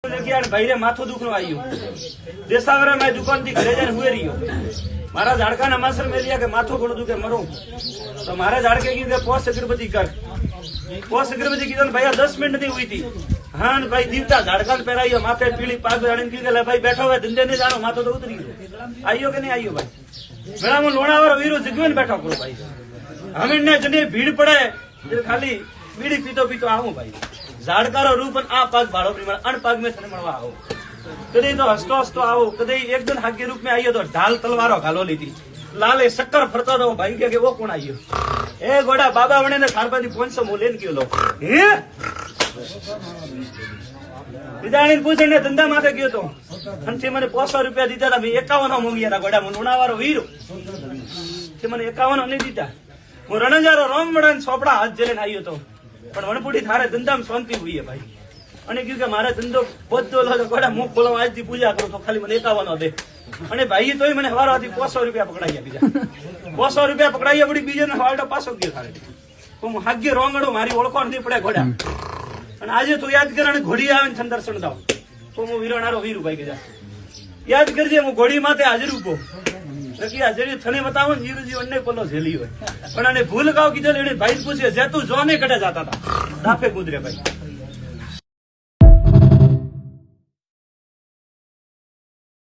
ભાઈ રે માથું દુખનું આવ્યું દેસાવરા મેં દુકાન થી ઘરે જઈને હુએ રહ્યો મારા ઝાડકાના માસર મેલિયા કે માથું ઘણું દુખે મરું તો મારા ઝાડકે કીધું કે પોસ્ટ અગરબત્તી કર પોસ્ટ અગરબત્તી કીધું ભાઈ 10 મિનિટ ની હુઈ હતી હા ભાઈ દીવતા ઝાડકાન પહેરાયો માથે પીળી પાગ જાણીને કીધું ભાઈ બેઠો હોય ધંધે નહીં જાણો માથું તો ઉતરી ગયો આવ્યો કે નહીં આવ્યો ભાઈ મેળામાં લોણાવાળો વીરો જગવીને બેઠો કરો ભાઈ હમીને જને ભીડ પડે ખાલી બીડી પીતો પીતો આવું ભાઈ ઝાડકારો રૂપ આ પાક ભાડો પ્રમાણે અણપાક મેં તને મળવા આવો કદી તો હસતો હસતો આવો કદી એકદમ હાગ્ય રૂપ में આવ્યો તો ઢાલ તલવારો ઘાલો લીધી લાલે શક્કર ફરતો તો ભાઈ કે વો કોણ આવ્યો એ ગોડા બાબા વણે ને ખારબાથી 500 મો લઈને ગયો લો હે વિદાણીને પૂછીને ધંધા માથે ગયો તો અંતે મને 500 રૂપિયા દીધા હતા મેં 51 મોંગિયાના ગોડા મને ઉણાવાળો વીરો તે મને 51 નહીં દીધા હું રણજારો રોમડાને સોપડા હાથ જેલને આવ્યો તો પણ વણપુડી થારે ધંધામાં શાંતિ હોય ભાઈ અને કીધું કે મારે ધંધો બધો ગોડા મુખ ખોલવા આજથી પૂજા કરું તો ખાલી મને 51 દે અને ભાઈ તોય મને હવારથી 500 રૂપિયા પકડાયા બીજા 500 રૂપિયા પકડાયા પડી બીજો વાળો પાછો ગયો ખાલી તો હું હાગ્ય રોંગડો મારી ઓળખોણ નહીં પડે ઘોડા અને આજે તું યાદ કર અને ઘોડી આવે ને દર્શન દાવ તો હું વીરણારો વીરુ ભાઈ કે યાદ કરજે હું ઘોડી માથે હાજર ઉભો નક્કી હાજરી થને બતાવો ને વીરુજી અન્ને પલ્લો ઝેલી હોય પણ આને ભૂલ કાવ કીધેલું એને ભાઈ પૂછે જે તું જોને કડે જતા હતા દાફે કુદરે ભાઈ